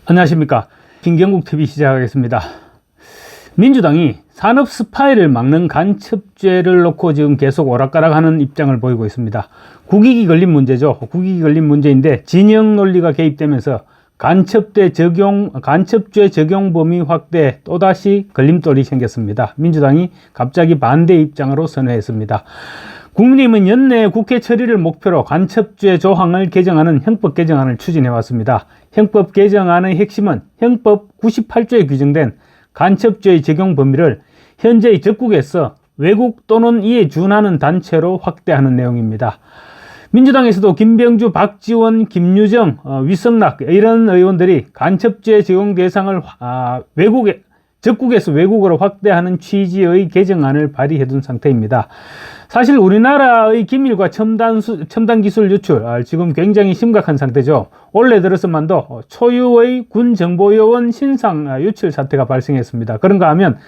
안녕하십니까. 김경국TV 시작하겠습니다. 민주당이 산업 스파이를 막는 간첩죄를 놓고 지금 계속 오락가락하는 입장을 보이고 있습니다. 국익이 걸린 문제죠. 국익이 걸린 문제인데 진영 논리가 개입되면서 간첩죄 적용 범위 확대에 또다시 걸림돌이 생겼습니다. 민주당이 갑자기 반대 입장으로 선회했습니다. 국민의힘은 연내 국회 처리를 목표로 간첩죄 조항을 개정하는 형법 개정안을 추진해왔습니다. 형법 개정안의 핵심은 형법 98조에 규정된 간첩죄의 적용 범위를 현재의 적국에서 외국 또는 이에 준하는 단체로 확대하는 내용입니다. 민주당에서도 김병주, 박지원, 김유정, 위성락 이런 의원들이 간첩죄 적용 대상을 적국에서 외국으로 확대하는 취지의 개정안을 발의해둔 상태입니다. 사실 우리나라의 기밀과 첨단 기술 유출 지금 굉장히 심각한 상태죠. 올해 들어서만도 초유의 군 정보요원 신상 유출 사태가 발생했습니다. 그런가 하면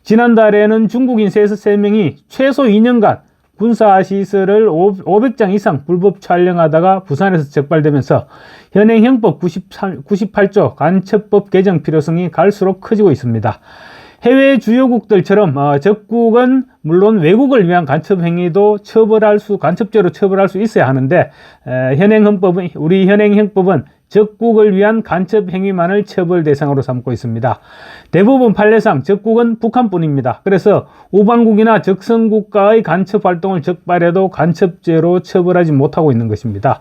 지난달에는 중국인 3명이 최소 2년간 군사시설을 500장 이상 불법 촬영하다가 부산에서 적발되면서 현행 형법 98조 간첩법 개정 필요성이 갈수록 커지고 있습니다. 해외 주요국들처럼 적국은 물론 외국을 위한 간첩 행위도 간첩죄로 처벌할 수 있어야 하는데 우리 현행 형법은 적국을 위한 간첩 행위만을 처벌 대상으로 삼고 있습니다. 대부분 판례상 적국은 북한뿐입니다. 그래서 우방국이나 적성국가의 간첩 활동을 적발해도 간첩죄로 처벌하지 못하고 있는 것입니다.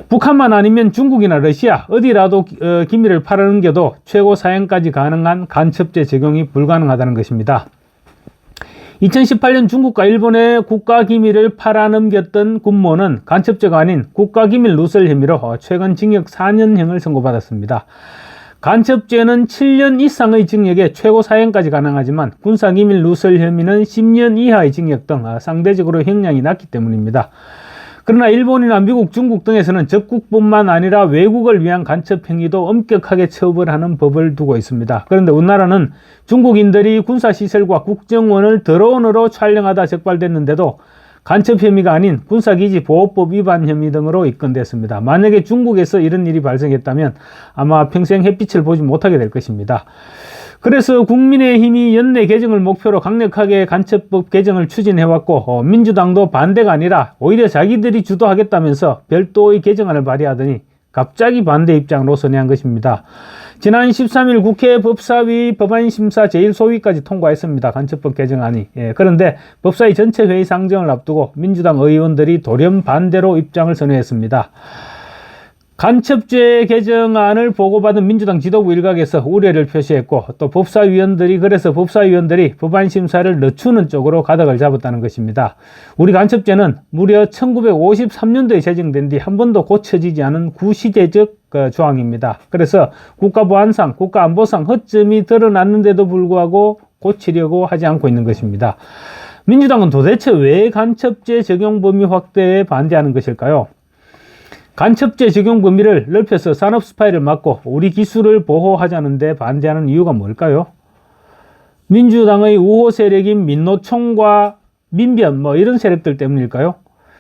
북한만 아니면 중국이나 러시아 어디라도 기밀을 팔아넘겨도 최고 사형까지 가능한 간첩죄 적용이 불가능하다는 것입니다. 2018년 중국과 일본의 국가기밀을 팔아넘겼던 군모는 간첩죄가 아닌 국가기밀 누설 혐의로 최근 징역 4년형을 선고받았습니다. 간첩죄는 7년 이상의 징역에 최고 사형까지 가능하지만 군사기밀 누설 혐의는 10년 이하의 징역 등 상대적으로 형량이 낮기 때문입니다. 그러나 일본이나 미국, 중국 등에서는 적국뿐만 아니라 외국을 위한 간첩 행위도 엄격하게 처벌하는 법을 두고 있습니다. 그런데 우리나라는 중국인들이 군사시설과 국정원을 드론으로 촬영하다 적발됐는데도 간첩 혐의가 아닌 군사기지 보호법 위반 혐의 등으로 입건됐습니다. 만약에 중국에서 이런 일이 발생했다면 아마 평생 햇빛을 보지 못하게 될 것입니다. 그래서 국민의힘이 연내 개정을 목표로 강력하게 간첩법 개정을 추진해왔고 민주당도 반대가 아니라 오히려 자기들이 주도하겠다면서 별도의 개정안을 발의하더니 갑자기 반대 입장으로 선회한 것입니다. 지난 13일 국회 법사위 법안심사 제1소위까지 통과했습니다. 간첩법 개정안이. 그런데 법사위 전체 회의 상정을 앞두고 민주당 의원들이 돌연 반대로 입장을 선회했습니다. 간첩죄 개정안을 보고받은 민주당 지도부 일각에서 우려를 표시했고 또 그래서 법사위원들이 법안 심사를 늦추는 쪽으로 가닥을 잡았다는 것입니다. 우리 간첩죄는 무려 1953년도에 제정된 뒤 한 번도 고쳐지지 않은 구시대적 조항입니다. 그래서 국가보안상, 국가안보상 허점이 드러났는데도 불구하고 고치려고 하지 않고 있는 것입니다. 민주당은 도대체 왜 간첩죄 적용 범위 확대에 반대하는 것일까요? 간첩죄 적용 범위를 넓혀서 산업 스파이를 막고 우리 기술을 보호하자는 데 반대하는 이유가 뭘까요? 민주당의 우호 세력인 민노총과 민변 이런 세력들 때문일까요?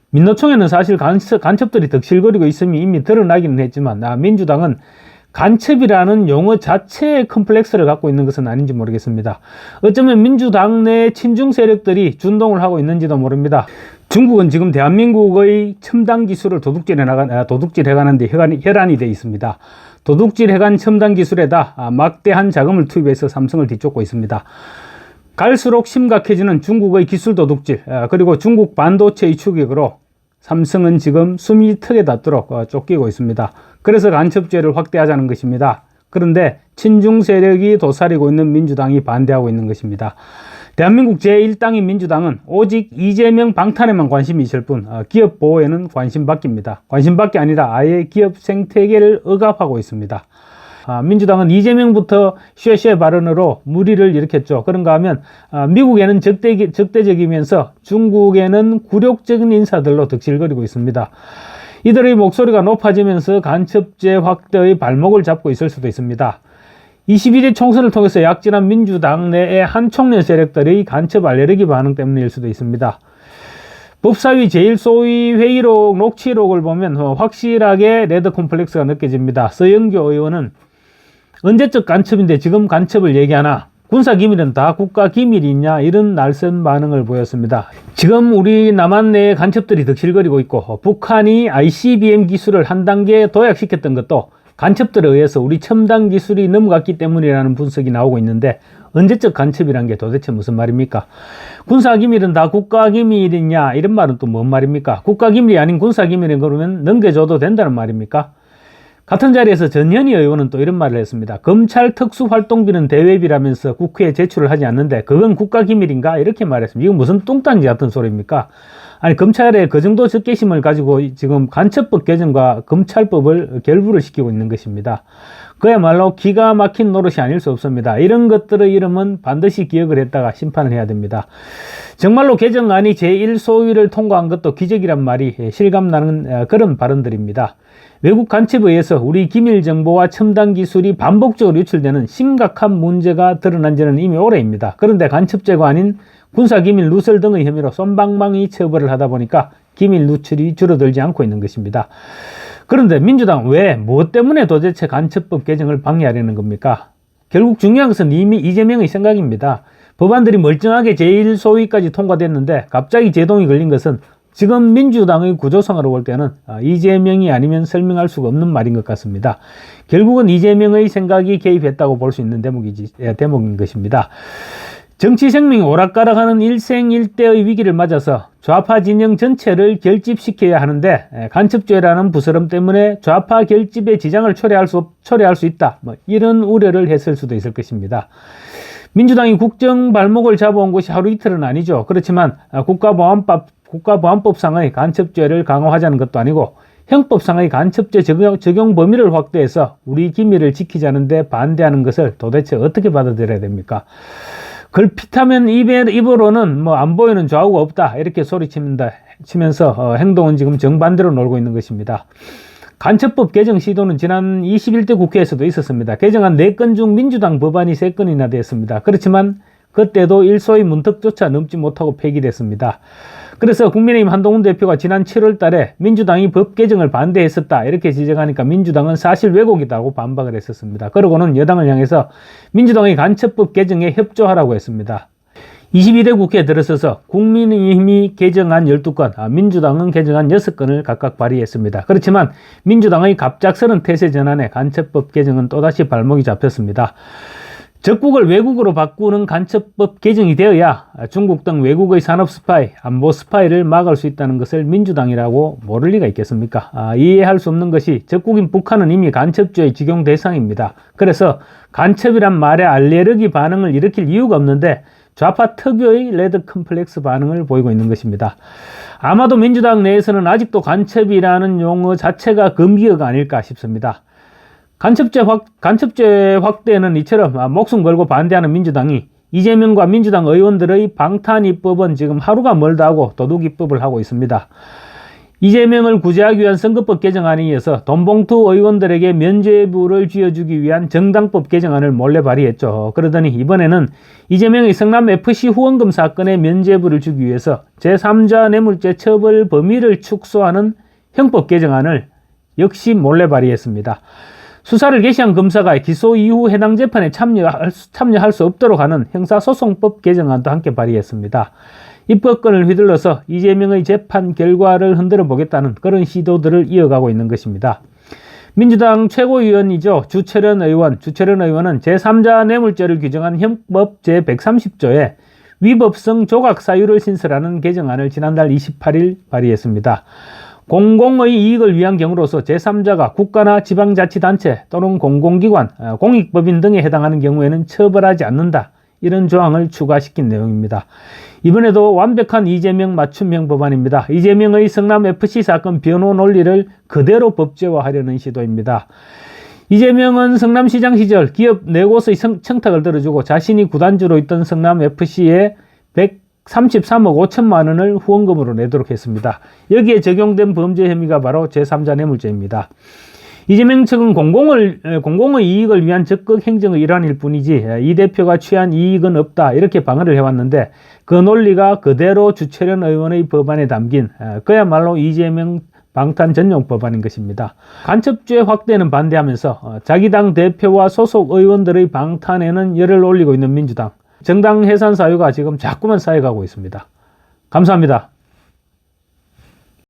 민노총에는 사실 간첩들이 덕실거리고 있음이 이미 드러나기는 했지만 민주당은 간첩이라는 용어 자체의 컴플렉스를 갖고 있는 것은 아닌지 모르겠습니다. 어쩌면 민주당 내 친중 세력들이 준동을 하고 있는지도 모릅니다. 중국은 지금 대한민국의 첨단 기술을 도둑질해가는 데 혈안이 되어 있습니다. 도둑질해간 첨단 기술에다 막대한 자금을 투입해서 삼성을 뒤쫓고 있습니다. 갈수록 심각해지는 중국의 기술 도둑질 그리고 중국 반도체의 추격으로 삼성은 지금 숨이 턱에 닿도록 쫓기고 있습니다. 그래서 간첩죄를 확대하자는 것입니다. 그런데 친중 세력이 도사리고 있는 민주당이 반대하고 있는 것입니다. 대한민국 제1당인 민주당은 오직 이재명 방탄에만 관심이 있을 뿐 기업 보호에는 관심밖이 아니라 아예 기업 생태계를 억압하고 있습니다. 민주당은 이재명부터 쉐쉐 발언으로 물의를 일으켰죠. 그런가 하면 미국에는 적대적이면서 중국에는 굴욕적인 인사들로 덕실거리고 있습니다. 이들의 목소리가 높아지면서 간첩죄 확대의 발목을 잡고 있을 수도 있습니다. 21대 총선을 통해서 약진한 민주당 내의 한총련 세력들의 간첩 알레르기 반응 때문일 수도 있습니다. 법사위 제1소위 회의록 녹취록을 보면 확실하게 레드 콤플렉스가 느껴집니다. 서영교 의원은 언제적 간첩인데 지금 간첩을 얘기하나? 군사기밀은 다 국가기밀이냐? 이런 날선 반응을 보였습니다. 지금 우리 남한 내에 간첩들이 득실거리고 있고 북한이 ICBM 기술을 한 단계 도약시켰던 것도 간첩들에 의해서 우리 첨단 기술이 넘어갔기 때문이라는 분석이 나오고 있는데 언제적 간첩이란 게 도대체 무슨 말입니까? 군사기밀은 다 국가기밀이냐? 이런 말은 또 뭔 말입니까? 국가기밀이 아닌 군사기밀은 그러면 넘겨줘도 된다는 말입니까? 같은 자리에서 전현희 의원은 또 이런 말을 했습니다. 검찰 특수활동비는 대외비라면서 국회에 제출을 하지 않는데 그건 국가기밀인가? 이렇게 말했습니다. 이건 무슨 뚱딴지 같은 소리입니까? 아니 검찰에 그 정도 적개심을 가지고 지금 간첩법 개정과 검찰법을 결부를 시키고 있는 것입니다. 그야말로 기가 막힌 노릇이 아닐 수 없습니다. 이런 것들의 이름은 반드시 기억을 했다가 심판을 해야 됩니다. 정말로 개정안이 제1소위를 통과한 것도 기적이란 말이 실감나는 그런 발언들입니다. 외국 간첩에 의해서 우리 기밀 정보와 첨단 기술이 반복적으로 유출되는 심각한 문제가 드러난 지는 이미 오래입니다. 그런데 간첩죄가 아닌 군사기밀 누설 등의 혐의로 솜방망이 처벌을 하다 보니까 기밀 누출이 줄어들지 않고 있는 것입니다. 그런데 민주당 왜, 무엇 때문에 도대체 간첩법 개정을 방해하려는 겁니까? 결국 중요한 것은 이미 이재명의 생각입니다. 법안들이 멀쩡하게 제1소위까지 통과됐는데 갑자기 제동이 걸린 것은 지금 민주당의 구조상으로 볼 때는 이재명이 아니면 설명할 수가 없는 말인 것 같습니다. 결국은 이재명의 생각이 개입했다고 볼 수 있는 대목인 것입니다. 정치 생명이 오락가락하는 일생일대의 위기를 맞아서 좌파 진영 전체를 결집시켜야 하는데 간첩죄라는 부스럼 때문에 좌파 결집의 지장을 초래할 수 있다. 이런 우려를 했을 수도 있을 것입니다. 민주당이 국정 발목을 잡아온 것이 하루 이틀은 아니죠. 그렇지만 국가보안법상의 간첩죄를 강화하자는 것도 아니고 형법상의 간첩죄 적용 범위를 확대해서 우리 기밀을 지키자는 데 반대하는 것을 도대체 어떻게 받아들여야 됩니까? 걸핏하면 입으로는 안 보이는 좌우가 없다 이렇게 소리치면서 행동은 지금 정반대로 놀고 있는 것입니다. 간첩법 개정 시도는 지난 21대 국회에서도 있었습니다. 개정안 4건 중 민주당 법안이 3건이나 됐습니다. 그렇지만 그때도 일소의 문턱조차 넘지 못하고 폐기됐습니다. 그래서 국민의힘 한동훈 대표가 지난 7월 달에 민주당이 법 개정을 반대했었다 이렇게 지적하니까 민주당은 사실 왜곡이다고 반박을 했었습니다. 그러고는 여당을 향해서 민주당의 간첩법 개정에 협조하라고 했습니다. 22대 국회에 들어서서 국민의힘이 개정안 12건, 민주당은 개정안 6건을 각각 발의했습니다. 그렇지만 민주당의 갑작스런 태세 전환에 간첩법 개정은 또다시 발목이 잡혔습니다. 적국을 외국으로 바꾸는 간첩법 개정이 되어야 중국 등 외국의 산업 스파이, 안보 스파이를 막을 수 있다는 것을 민주당이라고 모를 리가 있겠습니까? 이해할 수 없는 것이 적국인 북한은 이미 간첩죄의 적용 대상입니다. 그래서 간첩이란 말에 알레르기 반응을 일으킬 이유가 없는데 좌파 특유의 레드 컴플렉스 반응을 보이고 있는 것입니다. 아마도 민주당 내에서는 아직도 간첩이라는 용어 자체가 금기어가 아닐까 싶습니다. 간첩죄 확대는 이처럼 목숨 걸고 반대하는 민주당이 이재명과 민주당 의원들의 방탄 입법은 지금 하루가 멀다 하고 도둑 입법을 하고 있습니다. 이재명을 구제하기 위한 선거법 개정안에 이어서 돈봉투 의원들에게 면죄부를 쥐어주기 위한 정당법 개정안을 몰래 발의했죠. 그러더니 이번에는 이재명의 성남FC 후원금 사건에 면죄부를 주기 위해서 제3자 뇌물죄 처벌 범위를 축소하는 형법 개정안을 역시 몰래 발의했습니다. 수사를 개시한 검사가 기소 이후 해당 재판에 참여할 수 없도록 하는 형사소송법 개정안도 함께 발의했습니다. 입법권을 휘둘러서 이재명의 재판 결과를 흔들어 보겠다는 그런 시도들을 이어가고 있는 것입니다. 민주당 최고위원이죠. 주철현 의원은 제3자 뇌물죄를 규정한 형법 제130조에 위법성 조각 사유를 신설하는 개정안을 지난달 28일 발의했습니다. 공공의 이익을 위한 경우로서 제3자가 국가나 지방자치단체 또는 공공기관, 공익법인 등에 해당하는 경우에는 처벌하지 않는다. 이런 조항을 추가시킨 내용입니다. 이번에도 완벽한 이재명 맞춤형 법안입니다. 이재명의 성남FC 사건 변호 논리를 그대로 법제화하려는 시도입니다. 이재명은 성남시장 시절 기업 4곳의 청탁을 들어주고 자신이 구단주로 있던 성남FC에 133억 5천만 원을 후원금으로 내도록 했습니다. 여기에 적용된 범죄 혐의가 바로 제3자 뇌물죄입니다. 이재명 측은 공공의 이익을 위한 적극 행정의 일환일 뿐이지 이 대표가 취한 이익은 없다 이렇게 방어를 해왔는데 그 논리가 그대로 주철현 의원의 법안에 담긴 그야말로 이재명 방탄 전용 법안인 것입니다. 간첩죄 확대는 반대하면서 자기 당 대표와 소속 의원들의 방탄에는 열을 올리고 있는 민주당. 정당 해산 사유가 지금 자꾸만 쌓여가고 있습니다. 감사합니다.